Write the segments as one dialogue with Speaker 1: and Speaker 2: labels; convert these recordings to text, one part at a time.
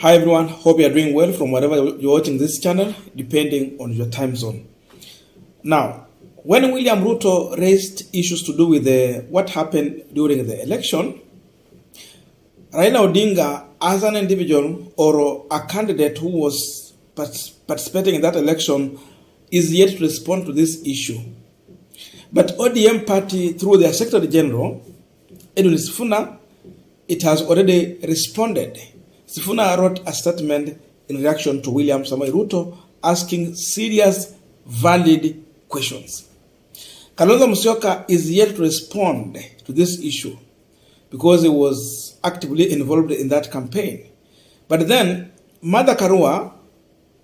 Speaker 1: Hi everyone, hope you are doing well from wherever you're watching this channel, depending on your time zone. Now, when William Ruto raised issues to do with what happened during the election, Raila Odinga, as an individual or a candidate who was participating in that election, is yet to respond to this issue. But ODM party, through their Secretary General, Edwin Sifuna, it has already responded. Sifuna wrote a statement in reaction to William Samoei Ruto asking serious, valid questions. Kalonzo Musyoka is yet to respond to this issue because he was actively involved in that campaign. But then, Mother Karua,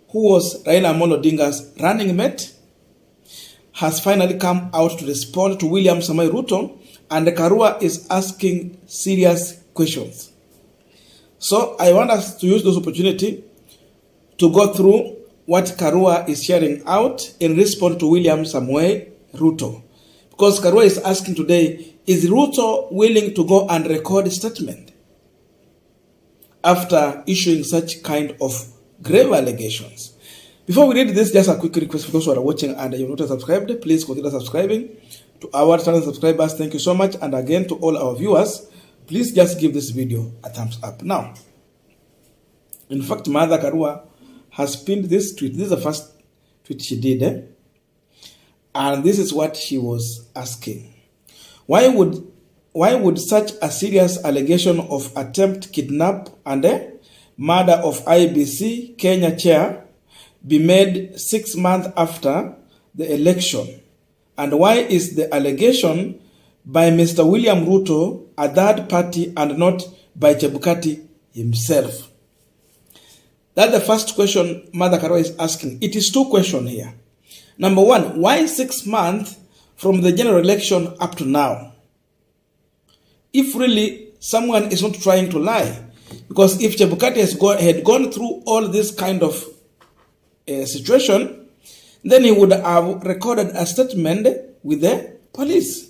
Speaker 1: who was Raila Amolo Odinga's running mate, has finally come out to respond to William Samoei Ruto, and Karua is asking serious questions. So I want us to use this opportunity to go through what Karua is sharing out in response to William Samoei Ruto. Because Karua is asking today, is Ruto willing to go and record a statement after issuing such kind of grave allegations? Before we read this, just a quick request for those who are watching and you're not subscribed, please consider subscribing. To our channel subscribers, thank you so much. And again, to all our viewers, please just give this video a thumbs up. Now, in fact, Mother Karua has pinned this tweet. This is the first tweet she did. And this is what she was asking. Why would such a serious allegation of attempt kidnap and murder of IBC Kenya chair be made 6 months after the election? And why is the allegation by Mr. William Ruto a third party and not by Chebukati himself? That's the first question Mother Karua is asking. It is two questions here. Number one, why 6 months from the general election up to now? If really someone is not trying to lie, because if Chebukati had gone through all this kind of situation, then he would have recorded a statement with the police.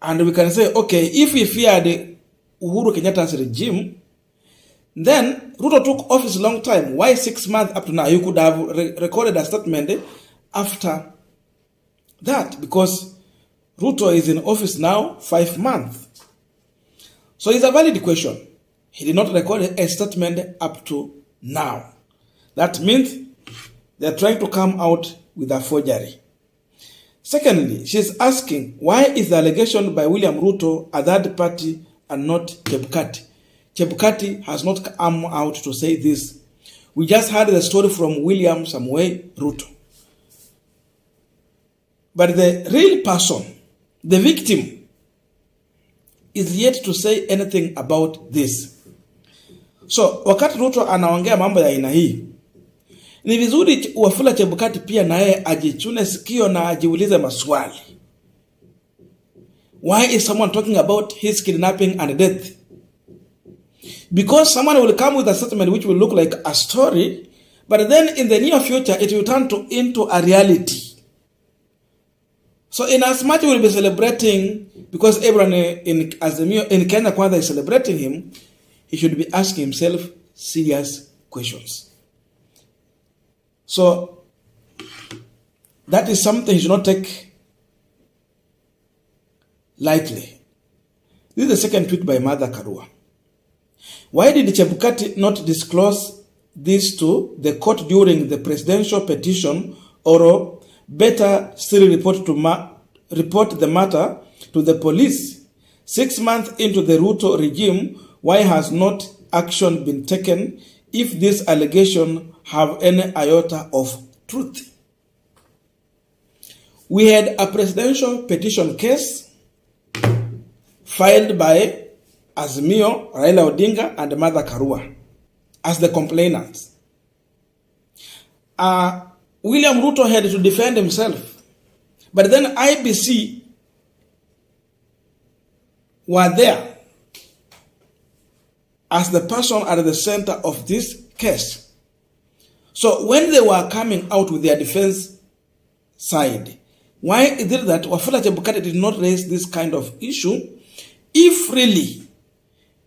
Speaker 1: And we can say, okay, if we feared Uhuru Kenyatta's regime, then Ruto took office a long time. Why 6 months up to now? You could have recorded a statement after that, because Ruto is in office now 5 months. So it's a valid question. He did not record a statement up to now. That means they're trying to come out with a forgery. Secondly, she's asking, why is the allegation by William Ruto a third party and not Chebukati? Chebukati has not come out to say this. We just heard the story from William Samoei Ruto. But the real person, the victim, is yet to say anything about this. So, wakati Ruto anaongea mambo ya aina hii, ni vizuri Wafula Chebukati pia naye ajichune sikio na ajiulize maswali. Why is someone talking about his kidnapping and death? Because someone will come with a statement which will look like a story, but then in the near future it will turn into a reality. So in as much we will be celebrating, because everyone in Kenya Kwanza is celebrating him, he should be asking himself serious questions. So that is something you should not take lightly. This is the second tweet by Mother Karua. Why did Chebukati not disclose this to the court during the presidential petition, or better still report the matter to the police? 6 months into the Ruto regime, why has not action been taken if this allegation have any iota of truth? We had a presidential petition case filed by Azimio, Raila Odinga, and Mother Karua as the complainants. William Ruto had to defend himself. But then IBC were there as the person at the center of this case. So when they were coming out with their defense side, why is it that Wafula Chebukati did not raise this kind of issue if really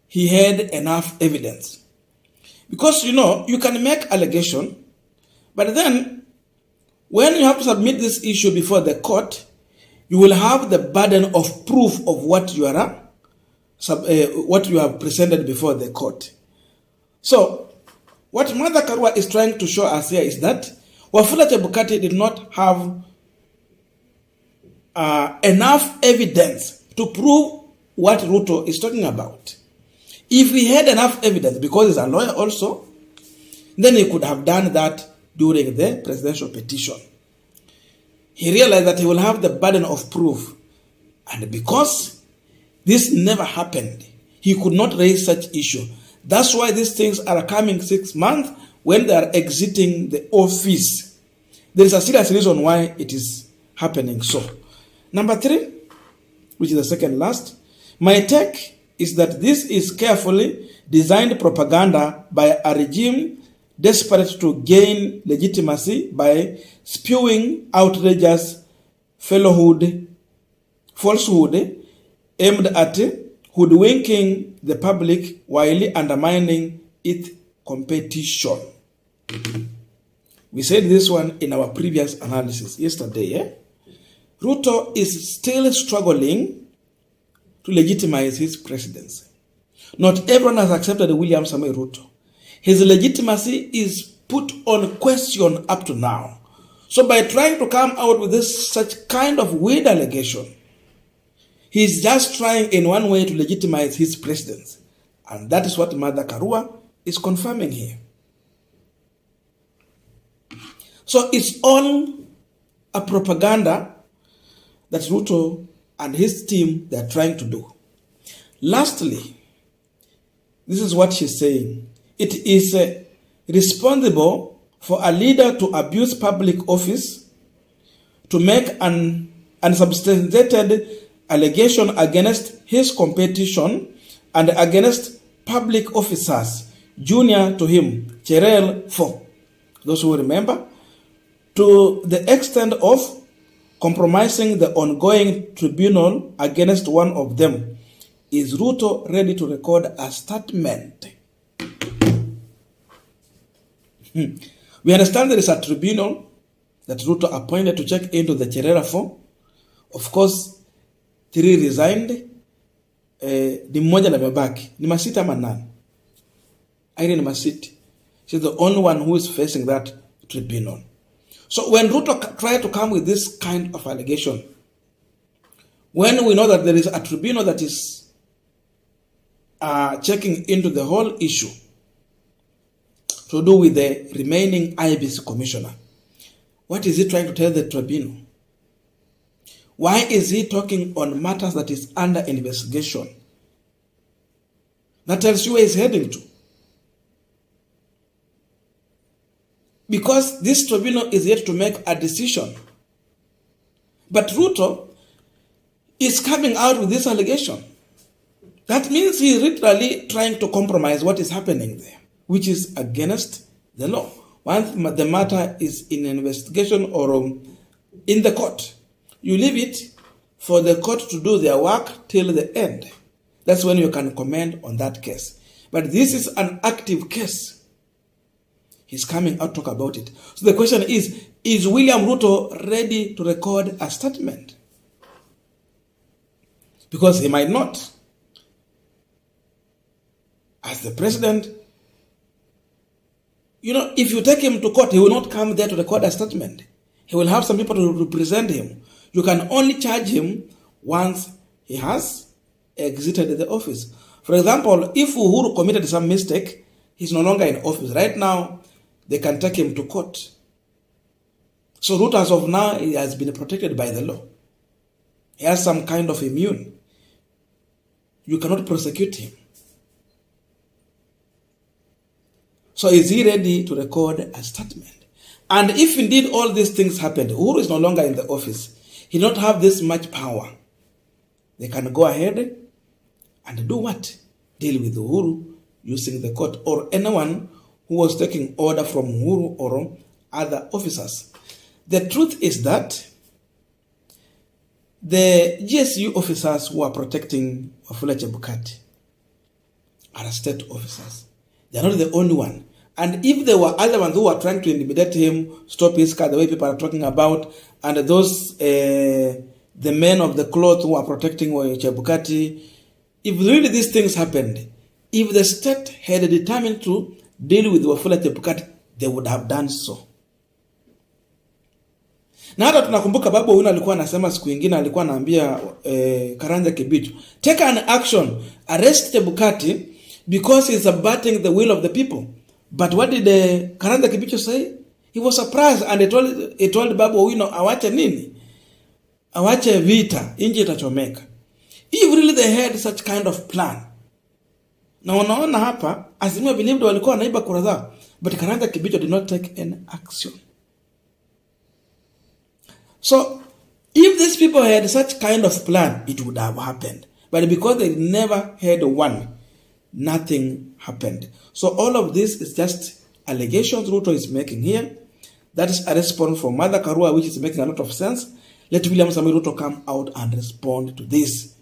Speaker 1: he had enough evidence? Because, you can make allegation, but then when you have to submit this issue before the court, you will have the burden of proof of what you have presented before the court. So, what Mother Karua is trying to show us here is that Wafula Chebukati did not have enough evidence to prove what Ruto is talking about. If he had enough evidence, because he's a lawyer also, then he could have done that during the presidential petition. He realized that he will have the burden of proof. And because this never happened, he could not raise such issue. That's why these things are coming 6 months when they are exiting the office. There is a serious reason why it is happening so. Number 3, which is the second last, my take is that this is carefully designed propaganda by a regime desperate to gain legitimacy by spewing outrageous falsehood aimed at hoodwinking the public while undermining its competition. We said this one in our previous analysis yesterday. Ruto is still struggling to legitimize his presidency. Not everyone has accepted William Samoei Ruto. His legitimacy is put on question up to now. So by trying to come out with such kind of weird allegation, he's just trying in one way to legitimize his presidency. And that is what Mother Karua is confirming here. So it's all a propaganda that Ruto and his team, they are trying to do. Lastly, this is what she's saying. It is responsible for a leader to abuse public office, to make an unsubstantiated allegation against his competition and against public officers junior to him, Cherel 4. Those who remember, to the extent of compromising the ongoing tribunal against one of them. Is Ruto ready to record a statement? We understand there is a tribunal that Ruto appointed to check into the Cherera 4. Of course, 3 resigned. Ni mmoja na mebaki. Ni Masiti ama nani? Irene Masiti. She's the only one who is facing that tribunal. So when Ruto tried to come with this kind of allegation, when we know that there is a tribunal that is checking into the whole issue to do with the remaining IBC commissioner, what is he trying to tell the tribunal? Why is he talking on matters that is under investigation? That tells you where he's heading to. Because this tribunal is yet to make a decision. But Ruto is coming out with this allegation. That means he is literally trying to compromise what is happening there, which is against the law. Once the matter is in investigation or in the court, you leave it for the court to do their work till the end. That's when you can comment on that case. But this is an active case. He's coming out to talk about it. So the question is William Ruto ready to record a statement? Because he might not. As the president, if you take him to court, he will not come there to record a statement. He will have some people to represent him. You can only charge him once he has exited the office. For example, if Uhuru committed some mistake, he's no longer in office. Right now, they can take him to court. So Ruto, as of now, he has been protected by the law. He has some kind of immune. You cannot prosecute him. So is he ready to record a statement? And if indeed all these things happened, Uhuru is no longer in the office. He don't have this much power. They can go ahead and do what? Deal with Uhuru using the court or anyone who was taking order from Uhuru or other officers. The truth is that the GSU officers who are protecting Wafula Chebukati are state officers. They're not the only one. And if there were other ones who were trying to intimidate him, stop his car, the way people are talking about, and those, the men of the cloth who are protecting Chebukati, if really these things happened, if the state had determined to deal with Wafula Chebukati, they would have done so. Na hata tunakumbuka Babu Owino alikuwa anasema siku nyingine alikuwa anaambia Karanja Kibicho, take an action, arrest Chebukati because he's subverting the will of the people. But what did Karanja Kibicho say? He was surprised and he told Babu Owino awache nini? Awache vita, inji itachomeka. If really they had such kind of plan. Na unaona hapa, Azimio believed walikuwa wanaiba kura zao, but Karanja Kibicho did not take any action. So, if these people had such kind of plan, it would have happened. But because they never had one, nothing happened. So all of this is just allegations Ruto is making here. That is a response from Mother Karua, which is making a lot of sense. Let William Samoei Ruto come out and respond to this.